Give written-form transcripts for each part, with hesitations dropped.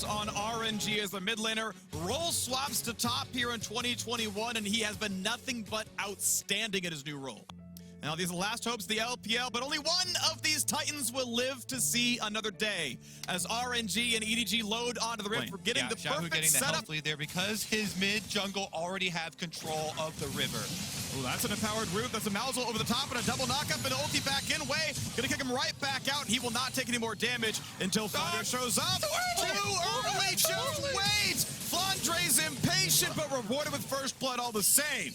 on RNG as the mid laner. Role swaps to top here in 2021, and he has been nothing but outstanding at his new role. Now, these are the last hopes of the LPL, but only one of these Titans will live to see another day as RNG and EDG load onto the river, getting the Xiaohu perfect getting the setup. health lead there because his mid jungle already have control of the river. Oh, that's an empowered root. That's a Malzahar over the top and a double knockup and ulti back in way. Gonna kick him right back out. He will not take any more damage until Flandre shows up. Too early, just wait. Flandre's impatient, but rewarded with first blood all the same.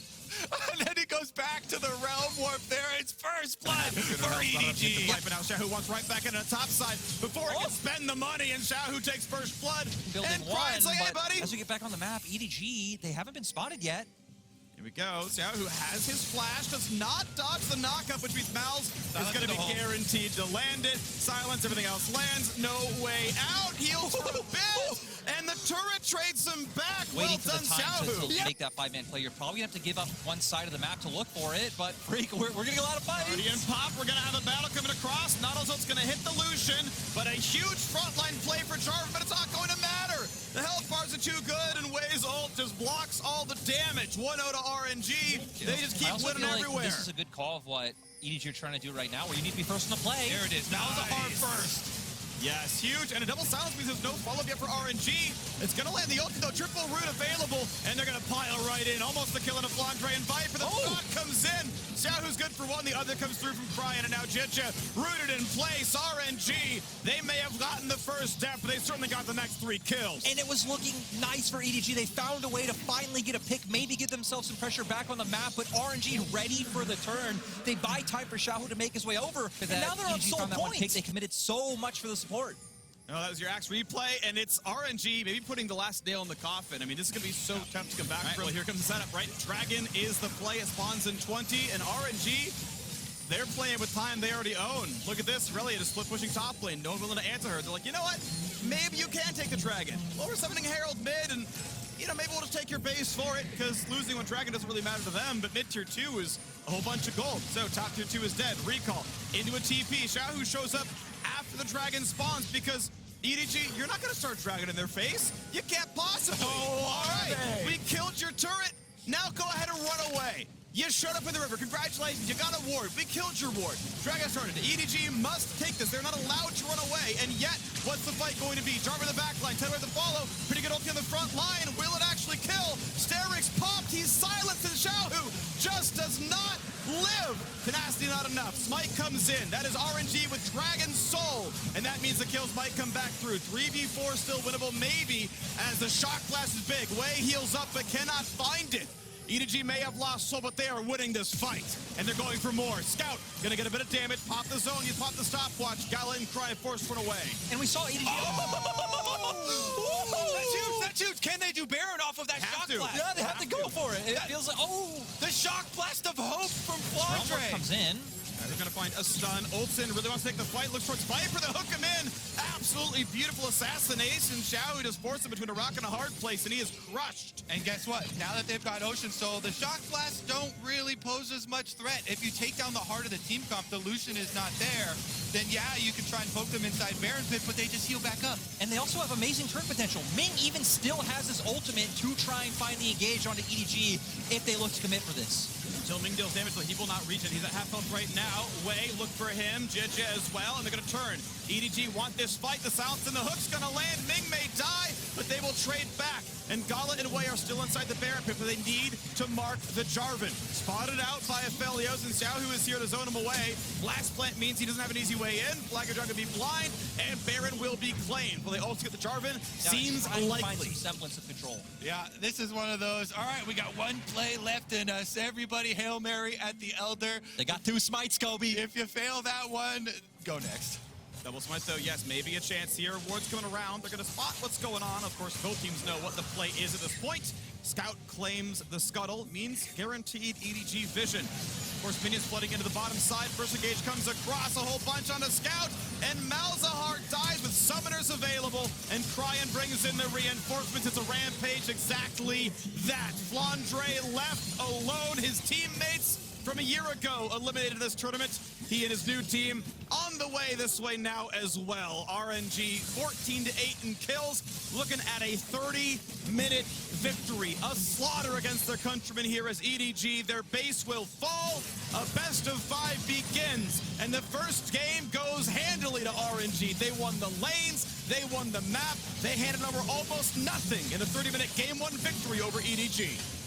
And then he goes back to the realm warp there. It's first blood for EDG. But now Xiaohu wants right back in on the top side before he can spend the money, and Xiaohu takes first blood. Building and one, Cryi's like, hey, but buddy. as we get back on the map, EDG, they haven't been spotted yet. Here we go. Xiaohu has his flash, does not dodge the knockup, which means Malz is going to be guaranteed to land it. Silence, everything else lands. No way out. Heals for a bit, and the turret trades him back. Waiting Well for done, the time Xiaohu. to make that five-man play. You're probably going to have to give up one side of the map to look for it, but Freak, we're going to get a lot of fights. Guardian pop, we're going to have a battle coming across. Nautilus going to hit the Lucian, but a huge frontline play for Jarvan, but it's not going to matter. The health bars are too good, and Way's ult just blocks all the damage. 1-0 to RNG. They just keep winning everywhere. This is a good call of what EDG are trying to do right now, where you need to be first in the play. There it is. Malzahar first. Yes, huge, and a double silence means there's no follow-up yet for RNG. It's going to land the ulti, though. Triple root available, and they're going to pile right in. Almost the kill on a Flandre and Viper. The shot comes in. Xiaohu's good for one. The other comes through from Cryin, and now JieJie rooted in place. RNG, they may have gotten the first death, but they certainly got the next 3 kills. And it was looking nice for EDG. They found a way to finally get a pick, maybe get themselves some pressure back on the map, but RNG ready for the turn. They buy time for Xiaohu to make his way over, and now they're on sole points. They committed so much for the support. No, that was your axe replay, and it's RNG maybe putting the last nail in the coffin. I mean, this is going to be so tough to come back from. Well, here comes the setup, right? Dragon is the play. It spawns in 20, and RNG, they're playing with time they already own. Look at this. Irelia just split pushing top lane. No one willing to answer her. They're like, you know what? Maybe you can take the Dragon. Well, we're summoning Herald mid, and you know, maybe we'll just take your base for it, because losing one Dragon doesn't really matter to them, but mid-tier 2 is a whole bunch of gold. So top tier 2 is dead. Recall into a TP. Xiaohu shows up after the Dragon spawns, because EDG, you're not going to start Dragon in their face. You can't possibly. Oh, all right. We killed your turret. Now go ahead and run away. You showed up in the river. Congratulations. You got a ward. We killed your ward. Dragon started. EDG must take this. They're not allowed to run away. And yet, what's the fight going to be? Jarvan in the back line. 10 way to follow. Pretty good ulti on the front line. Will it actually kill? Sterix popped. He's silenced. And Xiaohu just does not live. Tenacity not enough. Smite comes in. That is RNG with Dragon Soul. And that means the kills might come back through. 3v4 still winnable, maybe, as the shock blast is big. Way heals up but cannot find it. EDG may have lost soul, but they are winning this fight. And they're going for more. Scout, gonna get a bit of damage. Pop the zone, you pop the stopwatch. Gala and Cryin forced one away. And we saw EDG. That's huge. Can they do Baron off of that shock blast? Yeah, they have to go for it. It feels like, the shock blast of hope from Flandre comes in. They're going to find a stun. Olsen really wants to take the fight. Looks towards Viper. They hook him in. Absolutely beautiful assassination. Xiaohu just forced him between a rock and a hard place, and he is crushed. And guess what? Now that they've got Ocean Soul, the shock blasts don't really pose as much threat. If you take down the heart of the team comp, the Lucian is not there, then yeah, you can try and poke them inside Baron Pit, but they just heal back up. And they also have amazing turn potential. Ming even still has his ultimate to try and finally engage onto EDG if they look to commit for this. Until Ming deals damage, but he will not reach it. He's at half health right now. Way, look for him. JieJie as well, and they're going to turn. EDG want this fight. The silence and the hook's going to land. Ming may die, but they will trade back. And Gala and Way are still inside the Baron Pit, but they need to mark the Jarvan. Spotted out by Aphelios, and Xiaohu is here to zone him away. Blast Plant means he doesn't have an easy way in. Flagger going to be blind, and Baron will be claimed. Will they also get the Jarvan? Seems likely. Find some semblance of control. Yeah, this is one of those. All right, we got one play left in us. Everybody Hail Mary at the Elder. They got 2 smites, Kobe. If you fail that one, go next. Double smite though, yes, maybe a chance here. Ward's coming around. They're going to spot what's going on. Of course, both teams know what the play is at this point. Scout claims the scuttle, means guaranteed EDG vision. Of course, minions flooding into the bottom side. First engage comes across, a whole bunch on the Scout, and Malzahar dies with summoners available, and Cryin brings in the reinforcements. It's a rampage, exactly that. Flandre left alone. His teammates from a year ago eliminated this tournament. He and his new team on on the way this way now as well. RNG 14-8 in kills, looking at a 30-minute victory. A slaughter against their countrymen here as EDG. Their base will fall. A best of 5 begins, and the first game goes handily to RNG. They won the lanes, they won the map, they handed over almost nothing in a 30-minute game 1 victory over EDG.